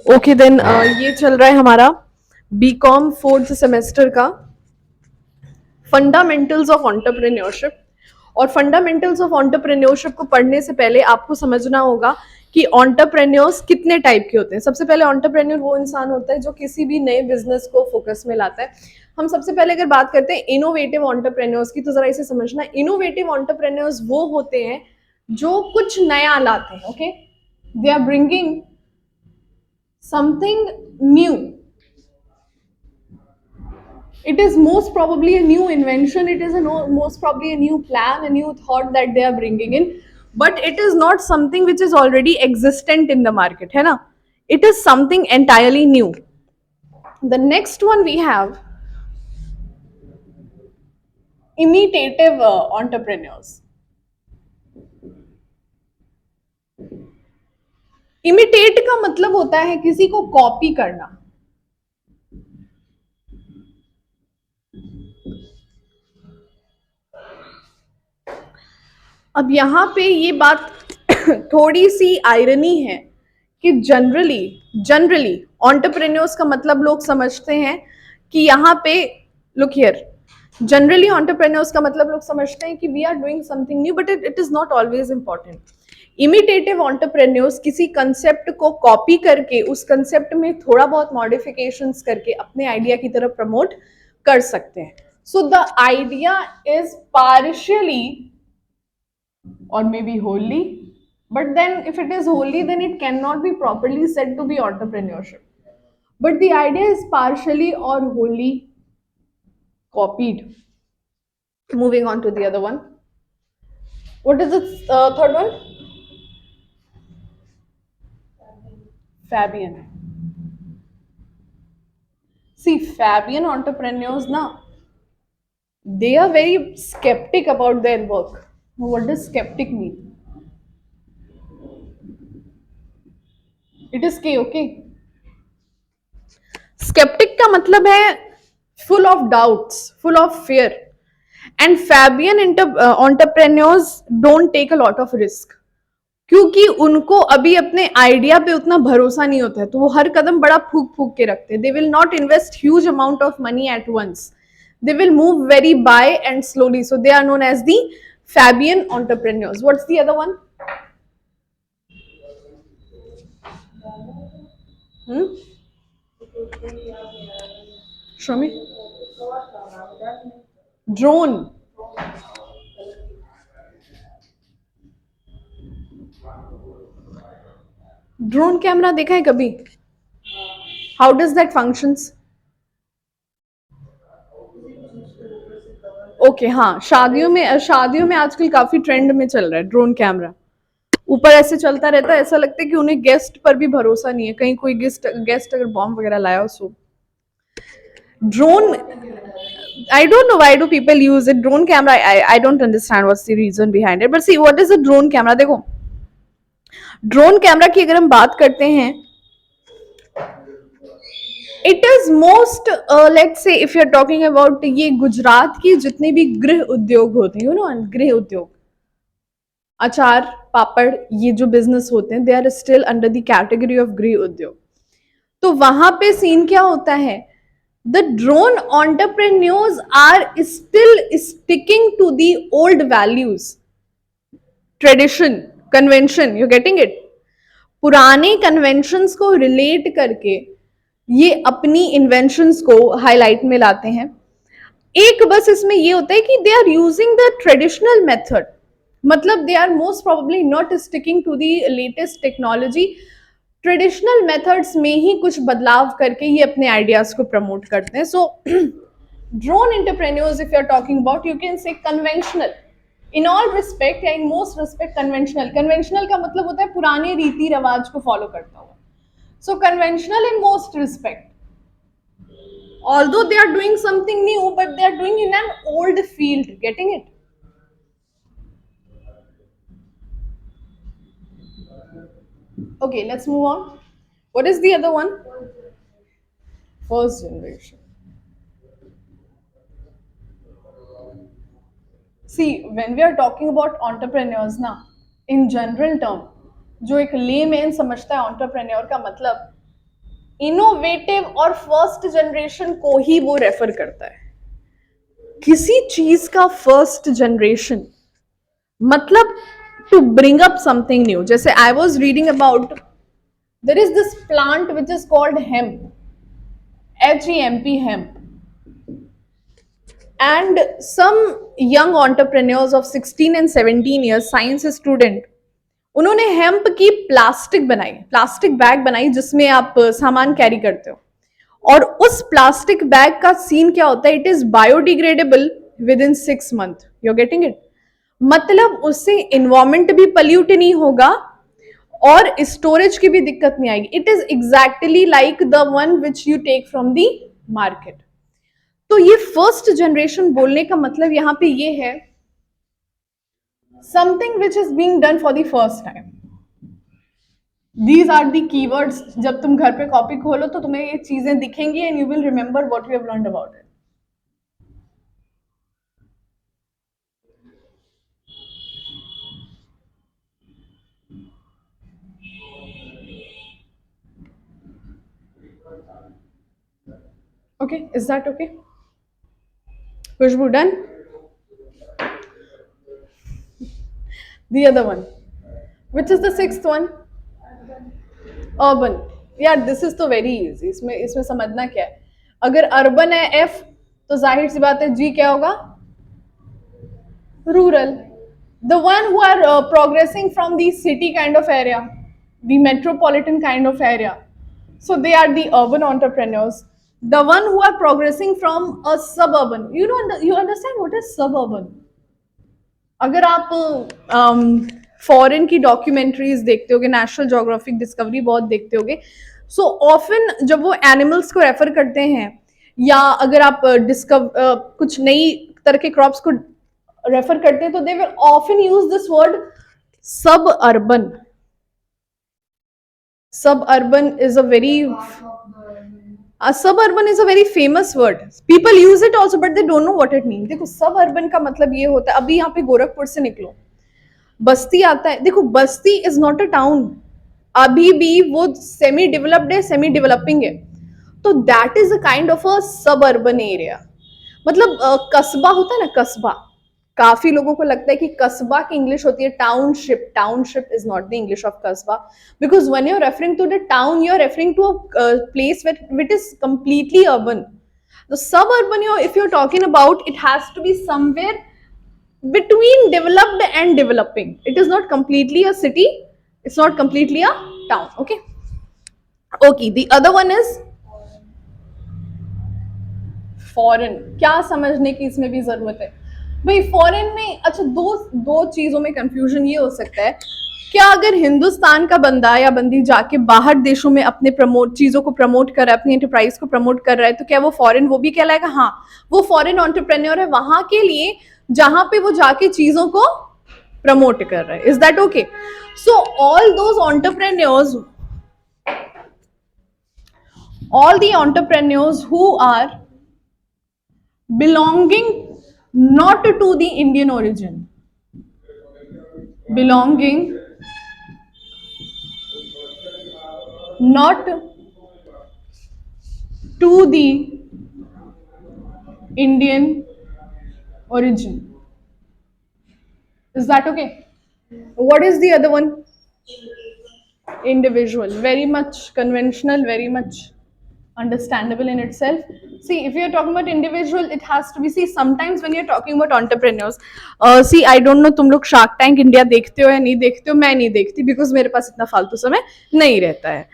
Okay then ये चल रहा है हमारा बीकॉम फोर्थ सेमेस्टर का फंडामेंटल्स ऑफ एंटरप्रेन्योरशिप। और फंडामेंटल्स ऑफ एंटरप्रेन्योरशिप को पढ़ने से पहले आपको समझना होगा कि एंटरप्रेन्योर्स कितने टाइप के होते हैं। सबसे पहले एंटरप्रेन्योर वो इंसान होता है जो किसी भी नए बिजनेस को फोकस में लाता है। हम सबसे पहले अगर बात करते हैं इनोवेटिव एंटरप्रेन्योर्स की, तो जरा इसे समझना। इनोवेटिव एंटरप्रेन्योर्स वो होते हैं जो कुछ नया लाते हैं। Okay, they are bringing something new. It is most probably a new invention, it is most probably a new plan, a new thought that they are bringing in, but it is not something which is already existent in the market, है ना? It is something entirely new. The next one we have imitative entrepreneurs. Imitate का मतलब होता है किसी को copy करना। अब यहां पे ये बात थोड़ी सी आयरनी है कि जनरली जनरली एंटरप्रेन्योर्स का मतलब लोग समझते हैं कि यहाँ पे, लुक हियर, जनरली एंटरप्रेन्योर्स का मतलब लोग समझते हैं कि we are doing something new, but it is not always important. Imitative entrepreneurs किसी कंसेप्ट को कॉपी करके उस कंसेप्ट में थोड़ा बहुत मॉडिफिकेशंस करके अपने आइडिया की तरफ प्रमोट कर सकते हैं। So the idea is partially or maybe wholly, but then if it is wholly then it cannot be properly said to be entrepreneurship, but the idea is partially or wholly copied. Moving on to the other one, what is the third one? Fabian. See, Fabian entrepreneurs now, they are very skeptic about their work. What does skeptic mean? It is K, okay? Skeptic का मतलब है full of doubts, full of fear. And Fabian entrepreneurs don't take a lot of risk, क्योंकि उनको अभी अपने idea पे उतना भरोसा नहीं होता है, तो वो हर कदम बड़ा फूक फूक के रखते हैं। They will not invest huge amount of money at once, they will move very by and slowly, so they are known as the Fabian entrepreneurs. What's the other one? Show me. Drone. Drone camera देखा है कभी? How does that functions? Okay, हाँ, शादियों में आजकल काफी trend में चल रहा है ड्रोन कैमरा। ऊपर ऐसे चलता रहता है, ऐसा लगता है कि उन्हें गेस्ट पर भी भरोसा नहीं है, कहीं कोई गेस्ट अगर बॉम्ब वगैरह लाया हो। सो drone, I don't know why do people use it. Drone camera, I don't understand what's the reason behind it. But see, what is a drone camera? देखो, ड्रोन कैमरा की अगर हम बात करते हैं, it is most, let's say if you are talking about, ये गुजरात की जितने भी गृह उद्योग होते हैं, यू नो, गृह उद्योग, अचार पापड़, ये जो बिजनेस होते हैं, they are still under the category of गृह उद्योग। तो वहां पे सीन क्या होता है, the drone entrepreneurs are still sticking to the old values, tradition, convention, you getting it? पुराने कन्वेंशंस को रिलेट करके ये अपनी इन्वेंशंस को हाईलाइट में लाते हैं। एक बस इसमें ये होता है कि they are using the traditional method, मतलब they are most probably not sticking to the latest technology, traditional methods में ही कुछ बदलाव करके ये अपने आइडियाज को प्रमोट करते हैं। So drone entrepreneurs, if you are talking about, you can say conventional in all respect या in most respect. Conventional, conventional का मतलब होता है पुराने रीति रिवाज को फॉलो करता हुआ। So conventional in most respect, although they are doing something new, but they are doing in an old field. Getting it? Okay, let's move on. What is the other one? First generation. See, when we are talking about entrepreneurs ना, in general term, जो एक layman समझता है entrepreneur का मतलब, innovative और first generation को ही वो रेफर करता है। किसी चीज का फर्स्ट जनरेशन मतलब to bring up something new. जैसे I was reading about, there is this plant which is called hemp, HEMP, hemp. And some young entrepreneurs of 16 and 17 years, science student, उन्होंने hemp की plastic बनाई, plastic bag बनाई जिसमें आप सामान carry करते हो। और उस प्लास्टिक बैग का सीन क्या होता है, it is biodegradable with in 6 months। You getting it? मतलब उससे इन्वायरमेंट भी पल्यूट नहीं होगा और स्टोरेज की भी दिक्कत नहीं आएगी। It is exactly like the one which you take from the market. तो ये फर्स्ट जनरेशन बोलने का मतलब यहां पे ये है, something which is being done for the first time. These are the keywords. जब तुम घर पे कॉपी खोलो तो तुम्हें ये चीजें दिखेंगी and you will remember what you have learned about it. Okay, is that okay? Khushbu, done? The other one. Which is the sixth one? Urban. यार दिस इज तो वेरी इजी। इसमें समझना क्या है, अगर अर्बन है F तो जाहिर सी बात है G क्या होगा? Rural. The one who are progressing from the city kind of area, the metropolitan kind of area, so they are the urban entrepreneurs. The one who are progressing from a suburban, you understand what is suburban? अगर आप foreign की documentaries देखते होगे, national geographic discovery बहुत देखते होगे, so often जब वो एनिमल्स को रेफर करते हैं या अगर आप कुछ नई तरह के क्रॉप्स को रेफर करते हैं तो they will often use this word सब अर्बन। सब urban is a very suburban is a very famous word. People use it also, but they don't know what it means. देखो suburban का मतलब ये होता है, अभी यहाँ पे गोरखपुर से निकलो, बस्ती आता है। देखो बस्ती इज नॉट अ टाउन, अभी भी वो सेमी डेवलप्ड है, सेमी डेवलपिंग है। तो that is a kind of a suburban area. मतलब कस्बा होता है ना, कस्बा, काफी लोगों को लगता है कि कस्बा की इंग्लिश होती है township. Township is not the English of कस्बा, because when you are referring to the town you are referring to a place which is completely urban. The suburban, if you're talking about, it has to be somewhere between developed and developing. It is not completely a city, it's not completely a town. Okay, the other one is foreign. क्या समझने की इसमें भी जरूरत है भाई? Foreign में अच्छा दो चीजों में कंफ्यूजन ये हो सकता है, क्या अगर हिंदुस्तान का बंदा या बंदी जाके बाहर देशों में अपने चीजों को प्रमोट कर रहा है, अपनी एंटरप्राइज को प्रमोट कर रहा है, तो क्या वो फॉरेन वो भी कहलाएगा? हाँ, वो फॉरेन एंटरप्रेन्योर है वहां के लिए जहां पे वो जाके चीजों को प्रमोट कर रहा है। Is that okay? So all those entrepreneurs, all the entrepreneurs who are belonging not to the Indian origin, belonging not to the Indian origin. Is that okay? What is the other one? Individual. Very much conventional, very much understandable in itself. See, if you're talking about individual, it has to be, see, sometimes when you're talking about entrepreneurs, see, I don't know तुम लोग shark tank India देखते हो या नहीं देखते हो, मैं नहीं देखती बिकॉज मेरे पास इतना फालतू समय नहीं रहता है।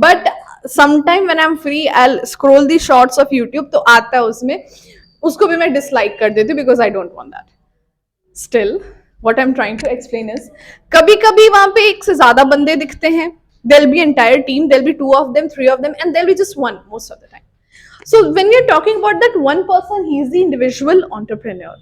But sometime when I am free I scroll the shorts of YouTube, तो आता है उसमें, उसको भी मैं डिसलाइक कर देती हूँ because I don't want that. Still what I'm trying to explain is, कभी कभी वहां पे एक से ज्यादा बंदे दिखते हैं, there'll be entire team, there'll be 2 of them, 3 of them, and there'll be just one most of the time. So when we're talking about that one person, he is the individual entrepreneur.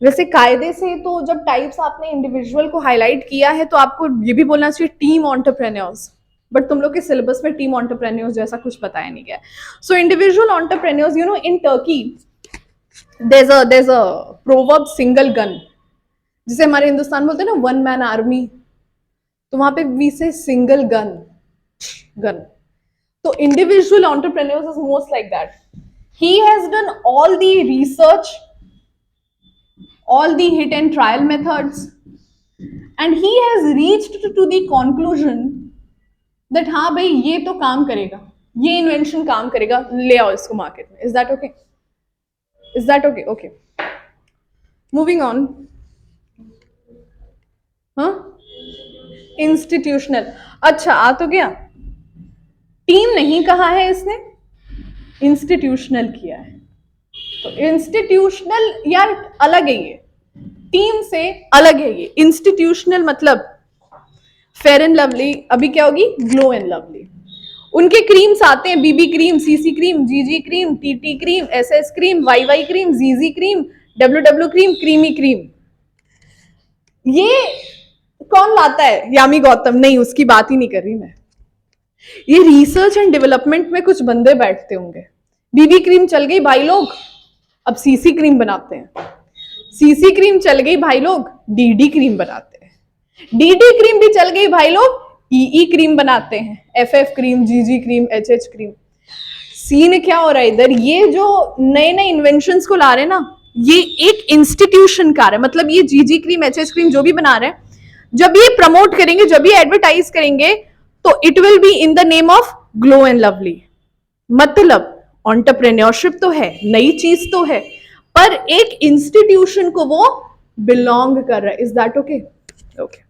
वैसे कायदे से तो जब types आपने individual को highlight किया है तो आपको ये भी बोलना चाहिए टीम एंटरप्रेन्योर्स, बट तुम लोग के सिलेबस में टीम एंटरप्रेन्योर्स जैसा कुछ बताया नहीं गया। So individual entrepreneurs, you know, in Turkey there's a proverb, single gun, जिसे हमारे हिंदुस्तान बोलते हैं ना वन मैन आर्मी, तो वहां पे वी से single gun. gun. So individual entrepreneurs is most like that. He has done all the research, all the hit and trial methods, and he has reached to the conclusion that हाँ भाई ये तो काम करेगा, ये invention काम करेगा, ले आओ इसको मार्केट में. Is that okay? Is that okay? Okay. Moving on. हाँ, इंस्टीट्यूशनल. अच्छा, आ तो गया. टीम नहीं कहा है इसने, इंस्टीट्यूशनल किया है. तो इंस्टीट्यूशनल यार अलग है, ये टीम से अलग है. ये इंस्टीट्यूशनल मतलब फेयर एंड लवली, अभी क्या होगी, ग्लो एंड लवली. उनके क्रीम्स आते हैं, BB cream, CC cream, GG cream, TT cream, SS cream, Y cream, GG cream, W cream, creamy cream. ये कौन लाता है? यामी गौतम. नहीं, उसकी बात ही नहीं कर रही मैं. ये रिसर्च एंड डेवलपमेंट में कुछ बंदे बैठते होंगे. बीबी क्रीम चल गई भाई लोग, अब सीसी क्रीम बनाते हैं. सीसी क्रीम चल गई भाई लोग, डीडी क्रीम बनाते हैं. डीडी क्रीम भी चल गई भाई लोग, ई क्रीम बनाते हैं. FF cream, GG cream, HH cream. Scene क्या हो रहा है इधर? ये जो नए नए इन्वेंशंस को ला रहे हैं ना, ये एक इंस्टीट्यूशन का है. मतलब ये जीजी क्रीम, एचएच क्रीम जो भी बना रहे हैं, जब ये प्रमोट करेंगे, जब ये एडवर्टाइज करेंगे, तो it will be in the name of glow and lovely. मतलब एंटरप्रेन्योरशिप तो है, नई चीज तो है, पर एक इंस्टीट्यूशन को वो बिलोंग कर रहा है. Is that okay? Okay.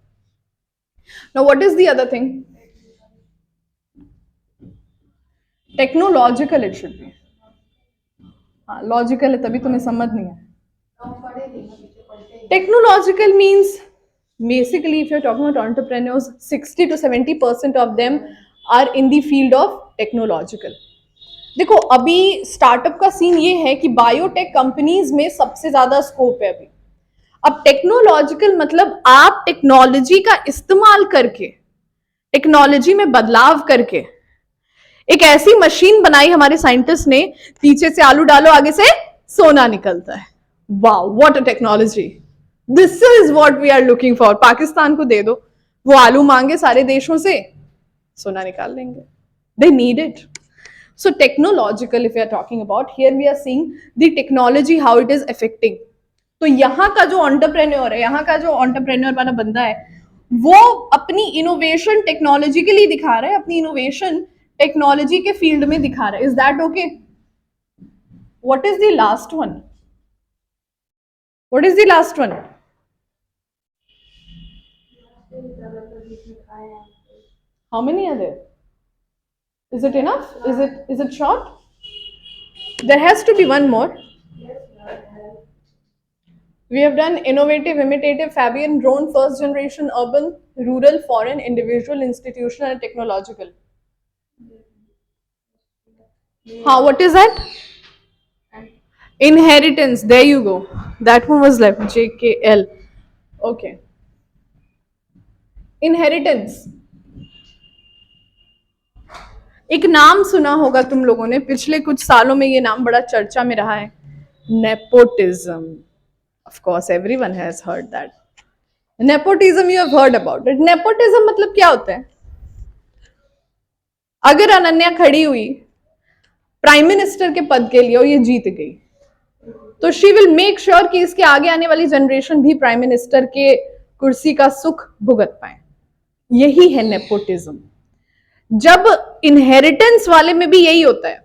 Now what is the other thing? Technological it should be. हाँ, लॉजिकल है तभी तुम्हें समझ नहीं है. Technological means basically, if you're talking about entrepreneurs, 60 to 70% of them are in the field of technological. देखो अभी startup का सीन ये है कि बायोटेक कंपनीज में सबसे ज्यादा स्कोप है अभी. अब टेक्नोलॉजिकल मतलब आप टेक्नोलॉजी का इस्तेमाल करके, टेक्नोलॉजी में बदलाव करके एक ऐसी मशीन बनाई हमारे साइंटिस्ट ने, पीछे से आलू डालो, आगे से सोना निकलता है. Wow, what a technology. This is what we are looking for. Pakistan को दे दो, वो आलू मांगे सारे देशों से, सोना निकाल लेंगे. They need it. So technological, if we are talking about, here we are seeing the technology, how it is affecting. तो यहाँ का जो एंटरप्रेन्योर है, यहाँ का जो एंटरप्रेन्योर वाला बंदा है, वो अपनी इनोवेशन टेक्नोलॉजी के लिए दिखा रहा है, अपनी इनोवेशन टेक्नोलॉजी के फील्ड में दिखा रहा है. Is that okay? What is the last one? What is the last one? How many are there? Is it enough? Is it short? There has to be one more. We have done innovative, imitative, Fabian, drone, first generation, urban, rural, foreign, individual, institutional, and technological. What is that? Inheritance. There you go. That one was left. JKL. Okay. Inheritance. एक नाम सुना होगा तुम लोगों ने, पिछले कुछ सालों में ये नाम बड़ा चर्चा में रहा है, nepotism. Of course everyone has heard that. Nepotism, you have heard about it. Nepotism मतलब क्या होता है? अगर अनन्या खड़ी हुई प्राइम मिनिस्टर के पद के लिए और ये जीत गई, तो शी विल मेक श्योर कि इसके आगे आने वाली जनरेशन भी प्राइम मिनिस्टर के कुर्सी का सुख भुगत पाए. यही है नेपोटिज्म. जब इनहेरिटेंस वाले में भी यही होता है.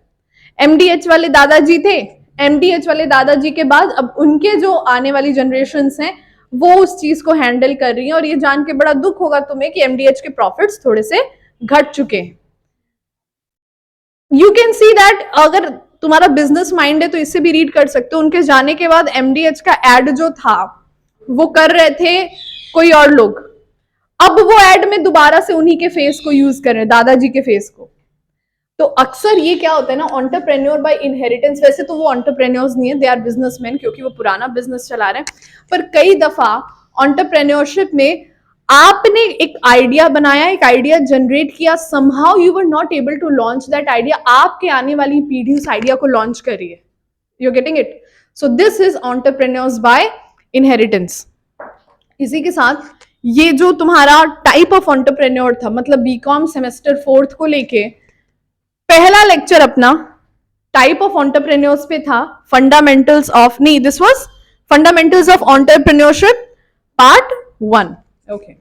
एमडीएच वाले दादाजी थे, एमडीएच वाले दादाजी के बाद अब उनके जो आने वाली जनरेशन्स हैं वो उस चीज को हैंडल कर रही हैं, और ये जान के बड़ा दुख होगा तुम्हें कि एमडीएच के प्रॉफिट्स थोड़े से घट चुके हैं. You can see that. अगर तुम्हारा बिजनेस माइंड है तो इससे भी रीड कर सकते हो. उनके जाने के बाद एमडीएच का एड जो था वो कर रहे थे कोई और लोग, अब वो एड में दोबारा से उन्हीं के फेस को यूज कर रहे हैं, दादाजी के फेस को. तो अक्सर ये क्या होता है ना, एंटरप्रेन्योर बाय इनहेरिटेंस. वैसे तो वो एंटरप्रेन्योर्स नहीं है, दे आर बिजनेसमैन, क्योंकि वो पुराना बिजनेस चला रहे हैं. पर कई दफा एंटरप्रेन्योरशिप में आपने एक आइडिया बनाया, एक आइडिया जनरेट किया, somehow you were not able to launch that idea. आपके आने वाली पीढ़ी उस आइडिया को लॉन्च कर रही है. You getting it? So this is entrepreneurs by inheritance. इसी के साथ ये जो तुम्हारा टाइप ऑफ एंटरप्रेन्योर था, मतलब बीकॉम सेमेस्टर 4th को लेके पहला लेक्चर अपना टाइप ऑफ एंटरप्रेन्योर्स पे था, फंडामेंटल्स ऑफ, नहीं this was fundamentals of entrepreneurship part 1। Okay